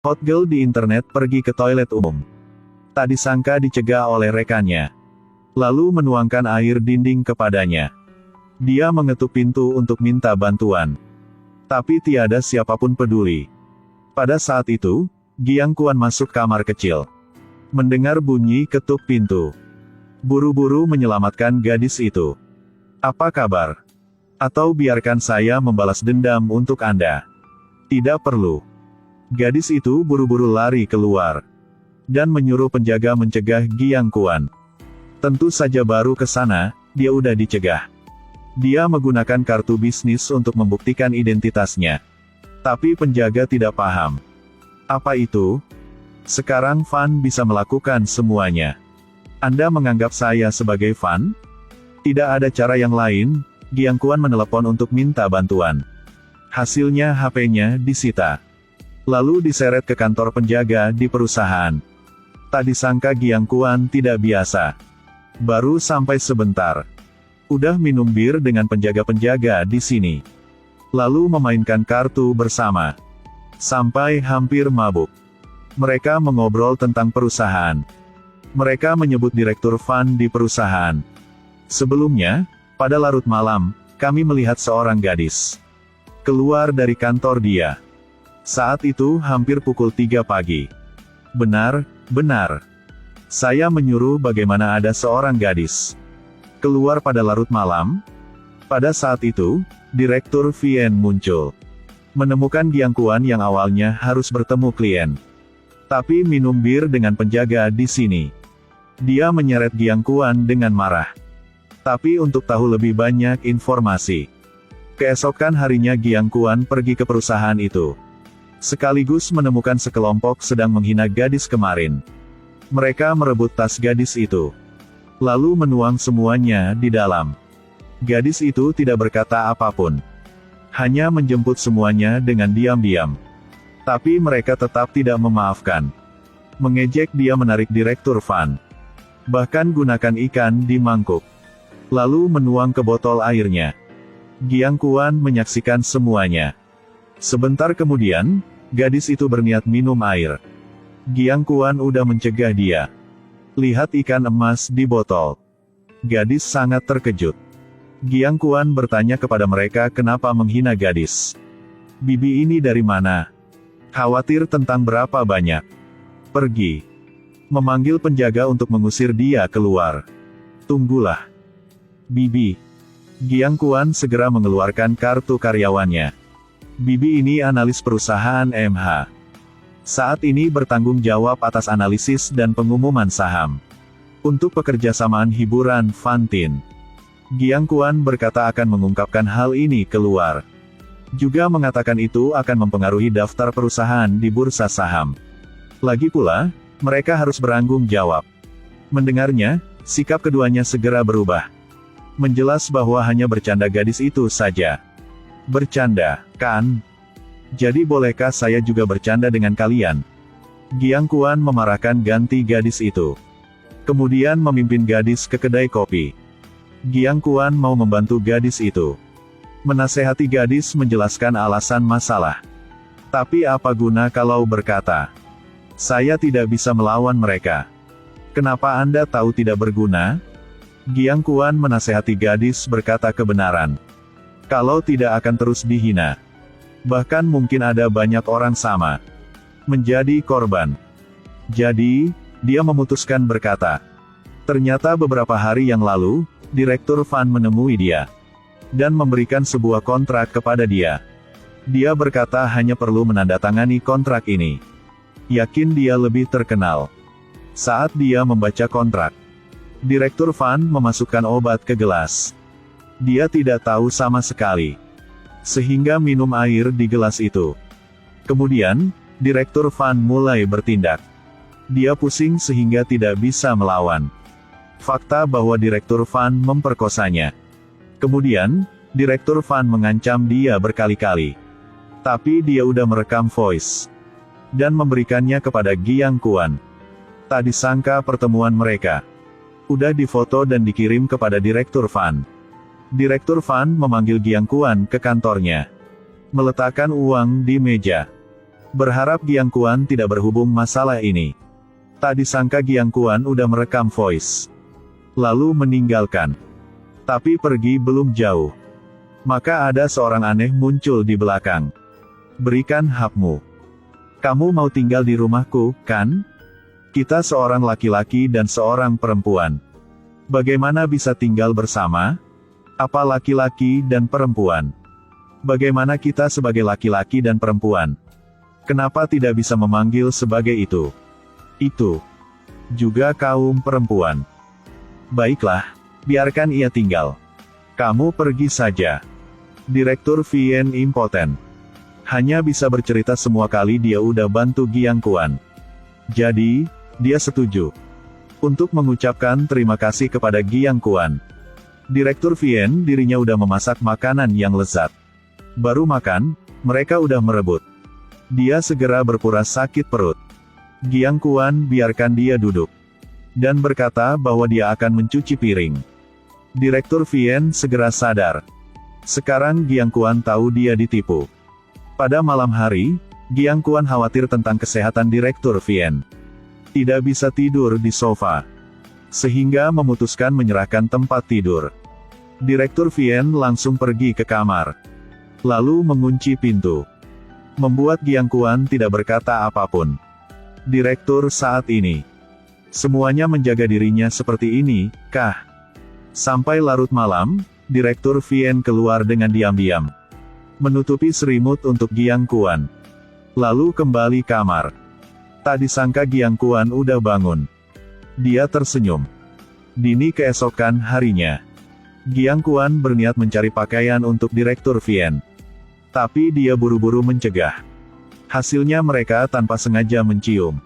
Hot girl di internet pergi ke toilet umum. Tak disangka dicegah oleh rekannya. Lalu menuangkan air dinding kepadanya. Dia mengetuk pintu untuk minta bantuan. Tapi tiada siapapun peduli. Pada saat itu, Giang Kuan masuk kamar kecil. Mendengar bunyi ketuk pintu. Buru-buru menyelamatkan gadis itu. Apa kabar? Atau biarkan saya membalas dendam untuk Anda. Tidak perlu. Gadis itu buru-buru lari keluar. Dan menyuruh penjaga mencegah Giang Kuan. Tentu saja baru ke sana, dia udah dicegah. Dia menggunakan kartu bisnis untuk membuktikan identitasnya. Tapi penjaga tidak paham. Apa itu? Sekarang Fan bisa melakukan semuanya. Anda menganggap saya sebagai Fan? Tidak ada cara yang lain, Giang Kuan menelepon untuk minta bantuan. Hasilnya HP-nya disita. Lalu diseret ke kantor penjaga di perusahaan. Tak disangka Giang Kuan tidak biasa. Baru sampai sebentar. Udah minum bir dengan penjaga-penjaga di sini. Lalu memainkan kartu bersama. Sampai hampir mabuk. Mereka mengobrol tentang perusahaan. Mereka menyebut direktur Fan di perusahaan. Sebelumnya, pada larut malam, kami melihat seorang gadis keluar dari kantor dia. Saat itu hampir pukul 3 pagi. Benar. Saya menyuruh bagaimana ada seorang gadis keluar pada larut malam. Pada saat itu, Direktur Vien muncul. Menemukan Giang Kuan yang awalnya harus bertemu klien. Tapi minum bir dengan penjaga di sini. Dia menyeret Giang Kuan dengan marah. Tapi untuk tahu lebih banyak informasi. Keesokan harinya Giang Kuan pergi ke perusahaan itu. Sekaligus menemukan sekelompok sedang menghina gadis kemarin. Mereka merebut tas gadis itu. Lalu menuang semuanya di dalam. Gadis itu tidak berkata apapun. Hanya menjemput semuanya dengan diam-diam. Tapi mereka tetap tidak memaafkan. Mengejek dia menarik direktur Fan. Bahkan gunakan ikan di mangkuk. Lalu menuang ke botol airnya. Giang Kuan menyaksikan semuanya. Sebentar kemudian, gadis itu berniat minum air. Giang Kuan udah mencegah dia. Lihat ikan emas di botol. Gadis sangat terkejut. Giang Kuan bertanya kepada mereka kenapa menghina gadis. Bibi ini dari mana? Khawatir tentang berapa banyak? Pergi. Memanggil penjaga untuk mengusir dia keluar. Tunggulah. Bibi. Giang Kuan segera mengeluarkan kartu karyawannya. Bibi ini analis perusahaan MH. Saat ini bertanggung jawab atas analisis dan pengumuman saham. Untuk pekerjasamaan hiburan Fantin. Giang Kuan berkata akan mengungkapkan hal ini keluar. Juga mengatakan itu akan mempengaruhi daftar perusahaan di bursa saham. Lagi pula, mereka harus bertanggung jawab. Mendengarnya, sikap keduanya segera berubah. Menjelas bahwa hanya bercanda gadis itu saja. Bercanda, kan? Jadi bolehkah saya juga bercanda dengan kalian? Giang Kuan memarahkan ganti gadis itu. Kemudian memimpin gadis ke kedai kopi. Giang Kuan mau membantu gadis itu. Menasehati gadis menjelaskan alasan masalah. Tapi apa guna kalau berkata, saya tidak bisa melawan mereka. Kenapa Anda tahu tidak berguna? Giang Kuan menasehati gadis berkata kebenaran. Kalau tidak akan terus dihina. Bahkan mungkin ada banyak orang sama. Menjadi korban. Jadi, dia memutuskan berkata. Ternyata beberapa hari yang lalu, Direktur Fan menemui dia. Dan memberikan sebuah kontrak kepada dia. Dia berkata hanya perlu menandatangani kontrak ini. Yakin dia lebih terkenal. Saat dia membaca kontrak. Direktur Fan memasukkan obat ke gelas. Dia tidak tahu sama sekali. Sehingga minum air di gelas itu. Kemudian, Direktur Fan mulai bertindak. Dia pusing sehingga tidak bisa melawan. Fakta bahwa Direktur Fan memperkosanya. Kemudian, Direktur Fan mengancam dia berkali-kali. Tapi dia udah merekam voice. Dan memberikannya kepada Giang Kuan. Tak disangka pertemuan mereka. Udah difoto dan dikirim kepada Direktur Fan. Direktur Fan memanggil Giang Kuan ke kantornya. Meletakkan uang di meja. Berharap Giang Kuan tidak berhubung masalah ini. Tak disangka Giang Kuan udah merekam voice. Lalu meninggalkan. Tapi pergi belum jauh. Maka ada seorang aneh muncul di belakang. Berikan hapmu. Kamu mau tinggal di rumahku, kan? Kita seorang laki-laki dan seorang perempuan. Bagaimana bisa tinggal bersama? Apa laki-laki dan perempuan? Bagaimana kita sebagai laki-laki dan perempuan? Kenapa tidak bisa memanggil sebagai itu? Itu. Juga kaum perempuan. Baiklah, biarkan ia tinggal. Kamu pergi saja. Direktur Vien impoten. Hanya bisa bercerita semua kali dia udah bantu Giang Kuan. Jadi, dia setuju untuk mengucapkan terima kasih kepada Giang Kuan. Direktur Vien dirinya udah memasak makanan yang lezat. Baru makan, mereka udah merebut. Dia segera berpura sakit perut. Giang Kuan biarkan dia duduk. Dan berkata bahwa dia akan mencuci piring. Direktur Vien segera sadar. Sekarang Giang Kuan tahu dia ditipu. Pada malam hari, Giang Kuan khawatir tentang kesehatan Direktur Vien. Tidak bisa tidur di sofa. Sehingga memutuskan menyerahkan tempat tidur. Direktur Vien langsung pergi ke kamar. Lalu mengunci pintu. Membuat Giang Kuan tidak berkata apapun. Direktur saat ini. Semuanya menjaga dirinya seperti ini, kah? Sampai larut malam, Direktur Vien keluar dengan diam-diam. Menutupi selimut untuk Giang Kuan. Lalu kembali kamar. Tak disangka Giang Kuan udah bangun. Dia tersenyum. Dini keesokan harinya. Giang Kuan berniat mencari pakaian untuk Direktur Vien. Tapi dia buru-buru mencegah. Hasilnya mereka tanpa sengaja mencium.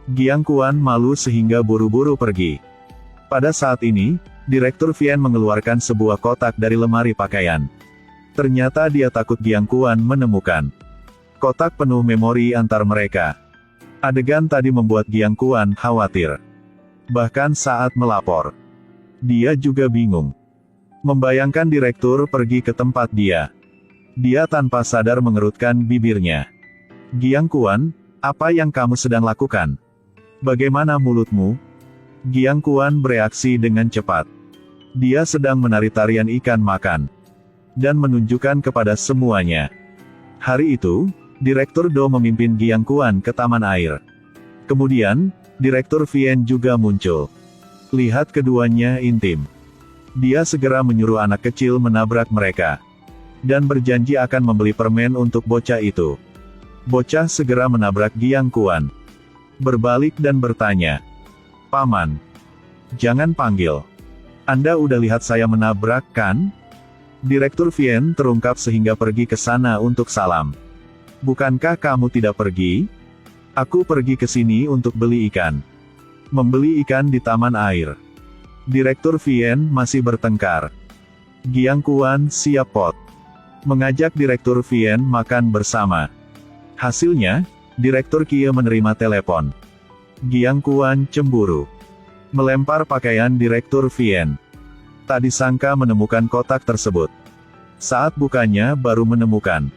Giang Kuan malu sehingga buru-buru pergi. Pada saat ini, Direktur Vien mengeluarkan sebuah kotak dari lemari pakaian. Ternyata dia takut Giang Kuan menemukan. Kotak penuh memori antar mereka. Adegan tadi membuat Giang Kuan khawatir. Bahkan saat melapor, dia juga bingung. Membayangkan direktur pergi ke tempat dia. Dia tanpa sadar mengerutkan bibirnya. Giang Kuan, apa yang kamu sedang lakukan? Bagaimana mulutmu? Giang Kuan bereaksi dengan cepat. Dia sedang menari tarian ikan makan. Dan menunjukkan kepada semuanya. Hari itu, Direktur Do memimpin Giang Kuan ke taman air. Kemudian, Direktur Vien juga muncul. Lihat keduanya intim. Dia segera menyuruh anak kecil menabrak mereka. Dan berjanji akan membeli permen untuk bocah itu. Bocah segera menabrak Giang Kuan. Berbalik dan bertanya. Paman. Jangan panggil. Anda udah lihat saya menabrak, kan? Direktur Vien terungkap sehingga pergi ke sana untuk salam. Bukankah kamu tidak pergi? Aku pergi ke sini untuk beli ikan. Membeli ikan di taman air. Direktur Vien masih bertengkar. Giang Kuan siap pot. Mengajak Direktur Vien makan bersama. Hasilnya, Direktur Kie menerima telepon. Giang Kuan cemburu. Melempar pakaian Direktur Vien. Tak disangka menemukan kotak tersebut. Saat bukanya baru menemukan.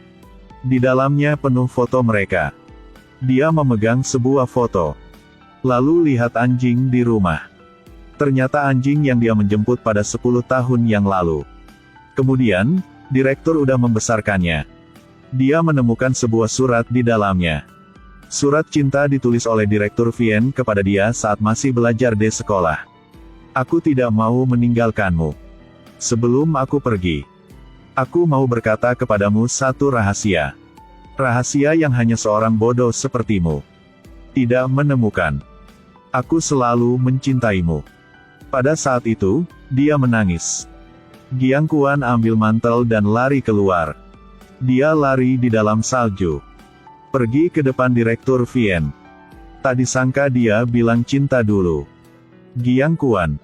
Di dalamnya penuh foto mereka. Dia memegang sebuah foto. Lalu lihat anjing di rumah. Ternyata anjing yang dia menjemput pada 10 tahun yang lalu. Kemudian, direktur udah membesarkannya. Dia menemukan sebuah surat di dalamnya. Surat cinta ditulis oleh Direktur Vien kepada dia saat masih belajar di sekolah. Aku tidak mau meninggalkanmu. Sebelum aku pergi. Aku mau berkata kepadamu satu rahasia. Rahasia yang hanya seorang bodoh sepertimu tidak menemukan. Aku selalu mencintaimu. Pada saat itu, dia menangis. Giang Kuan ambil mantel dan lari keluar. Dia lari di dalam salju. Pergi ke depan Direktur Vien. Tak disangka dia bilang cinta dulu. Giang Kuan.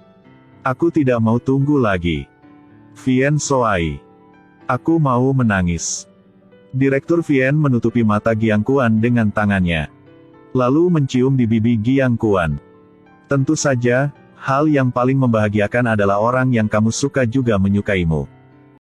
Aku tidak mau tunggu lagi. Vien Soai. Aku mau menangis. Direktur Vien menutupi mata Giang Kuan dengan tangannya. Lalu mencium di pipi Giang Kuan. Tentu saja, hal yang paling membahagiakan adalah orang yang kamu suka juga menyukaimu.